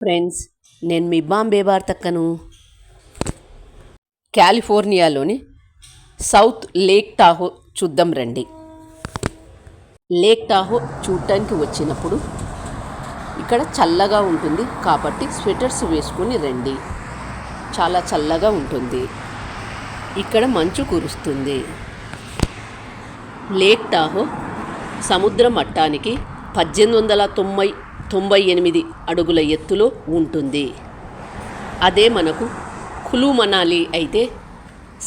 Friends, నేను మీ Bombay వార్తక్కను. కాలిఫోర్నియాలోని south lake టాహో చూద్దాం రండి. లేక్ టాహో చూడటానికి వచ్చినప్పుడు ఇక్కడ చల్లగా ఉంటుంది కాబట్టి స్వెటర్స్ వేసుకొని రండి. చాలా చల్లగా ఉంటుంది. ఇక్కడ మంచు కురుస్తుంది. లేక్ టాహో సముద్ర మట్టానికి 1898 అడుగుల ఎత్తులో ఉంటుంది. అదే మనకు కులు మనాలి అయితే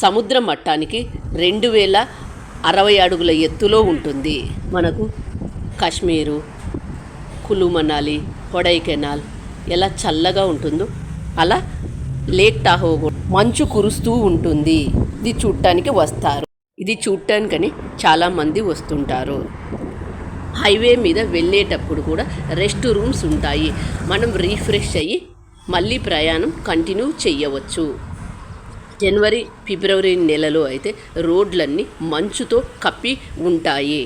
సముద్ర మట్టానికి 2060 అడుగుల ఎత్తులో ఉంటుంది. మనకు కాశ్మీరు, కులు మనాలి, కొడైకెనాల్ ఎలా చల్లగా ఉంటుందో అలా లేక్ టాహో మంచు కురుస్తూ ఉంటుంది. ఇది చూడటానికి వస్తారు. ఇది చూడటానికని చాలామంది వస్తుంటారు. హైవే మీద వెళ్ళేటప్పుడు కూడా రెస్ట్ రూమ్స్ ఉంటాయి. మనం రీఫ్రెష్ అయ్యి మళ్ళీ ప్రయాణం కంటిన్యూ చేయవచ్చు. జనవరి, ఫిబ్రవరి నెలలో అయితే రోడ్లన్నీ మంచుతో కప్పి ఉంటాయి.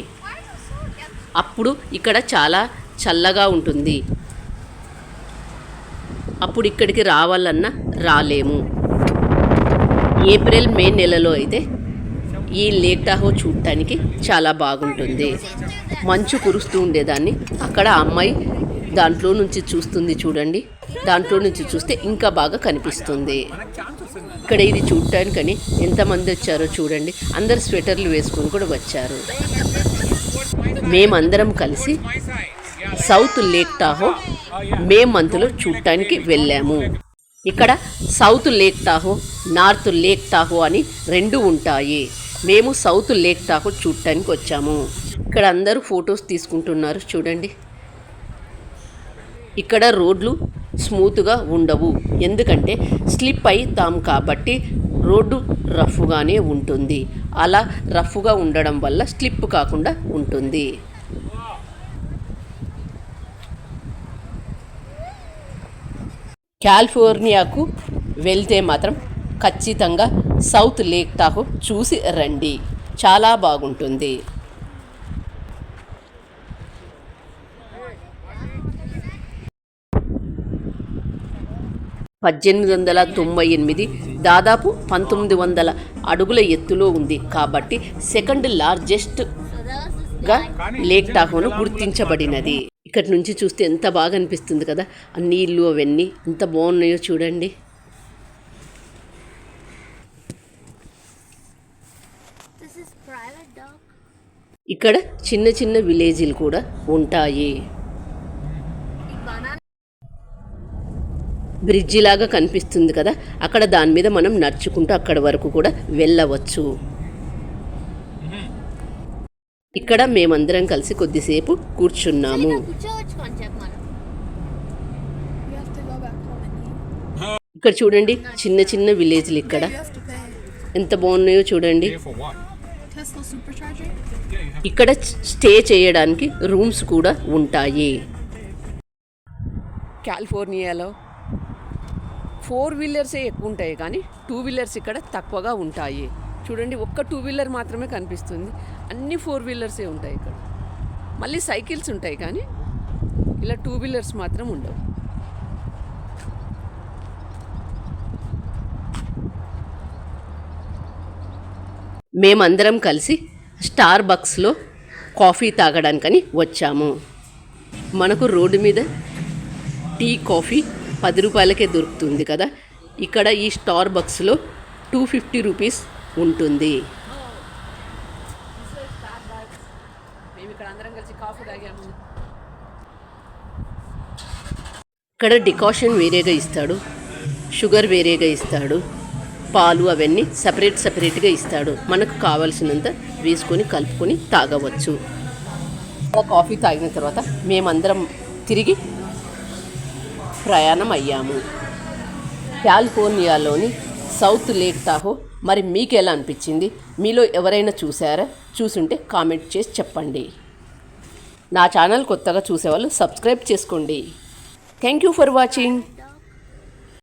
అప్పుడు ఇక్కడ చాలా చల్లగా ఉంటుంది. అప్పుడు ఇక్కడికి రావాలన్నా రాలేము. ఏప్రిల్, మే నెలలో అయితే ఈ లేక్ టాహో చూడటానికి చాలా బాగుంటుంది. మంచు కురుస్తూ ఉండేదాన్ని అక్కడ అమ్మాయి దాంట్లో నుంచి చూస్తుంది చూడండి. దాంట్లో నుంచి చూస్తే ఇంకా బాగా కనిపిస్తుంది. ఇక్కడ ఇది చూడటానికని ఎంతమంది వచ్చారో చూడండి. అందరు స్వెటర్లు వేసుకొని కూడా వచ్చారు. మేమందరం కలిసి సౌత్ లేక్ టాహో మే మంత్లో చూడటానికి వెళ్ళాము. ఇక్కడ సౌత్ లేక్ టాహో, నార్త్ లేక్ టాహో అని రెండు ఉంటాయి. మేము సౌత్ లేక్ టాహో చూడటానికి వచ్చాము. ఇక్కడ అందరూ ఫొటోస్ తీసుకుంటున్నారు చూడండి. ఇక్కడ రోడ్లు స్మూత్గా ఉండవు, ఎందుకంటే స్లిప్ అవుతాం కాబట్టి రోడ్డు రఫ్గానే ఉంటుంది. అలా రఫ్గా ఉండడం వల్ల స్లిప్ కాకుండా ఉంటుంది. కాలిఫోర్నియాకు వెళ్తే మాత్రం ఖచ్చితంగా సౌత్ లేక్ టాహో చూసి రండి. చాలా బాగుంటుంది. 1898 దాదాపు 1900 అడుగుల ఎత్తులో ఉంది కాబట్టి సెకండ్ లార్జెస్ట్గా లేక్ టాహోను గుర్తించబడినది. ఇక్కడ నుంచి చూస్తే ఎంత బాగా అనిపిస్తుంది కదా. ఆ నీళ్ళు అవన్నీ ఎంత బాగున్నాయో చూడండి. ఇక్కడ చిన్న చిన్న విలేజ్లు కూడా ఉంటాయి. బ్రిడ్జి లాగా కనిపిస్తుంది కదా, అక్కడ దాని మీద మనం నడుచుకుంటూ అక్కడ వరకు కూడా వెళ్ళవచ్చు. ఇక్కడ మేమందరం కలిసి కొద్దిసేపు కూర్చున్నాము. ఇక్కడ చూడండి చిన్న చిన్న విలేజ్లు ఇక్కడ ఎంత బాగున్నాయో చూడండి. ఇక్కడ స్టే చేయడానికి రూమ్స్ కూడా ఉంటాయి. కాలిఫోర్నియాలో 4 వీలర్సే ఎక్కువ ఉంటాయి కానీ 2 వీలర్స్ ఇక్కడ తక్కువగా ఉంటాయి. చూడండి, ఒక్క 2 వీలర్ మాత్రమే కనిపిస్తుంది. అన్ని 4 వీలర్సే ఉంటాయి ఇక్కడ. మళ్ళీ సైకిల్స్ ఉంటాయి కానీ ఇలా 2 వీలర్స్ మాత్రం ఉండవు. మేమందరం కలిసి స్టార్ బక్స్లో కాఫీ తాగడానికని వచ్చాము. మనకు రోడ్డు మీద టీ, కాఫీ 10 రూపాయలకే దొరుకుతుంది కదా. ఇక్కడ ఈ స్టార్ బక్స్లో 250 రూపీస్ ఉంటుంది. ఇక్కడ డికాషన్ వేరేగా ఇస్తాడు, షుగర్ వేరేగా ఇస్తాడు, పాలు అవన్నీ సపరేట్గా ఇస్తాడు. మనకు కావాల్సినంత వేసుకొని కలుపుకొని తాగవచ్చు. కాఫీ తాగిన తర్వాత మేమందరం తిరిగి ప్రయాణం అయ్యాము. కాలిఫోర్నియాలోని సౌత్ లేక్ టాహో మరి మీకు ఎలా అనిపించింది? మీలో ఎవరైనా చూసారా? చూసుంటే కామెంట్ చేసి చెప్పండి. నా ఛానల్ కొత్తగా చూసేవాళ్ళు సబ్స్క్రైబ్ చేసుకోండి. Thank you for watching.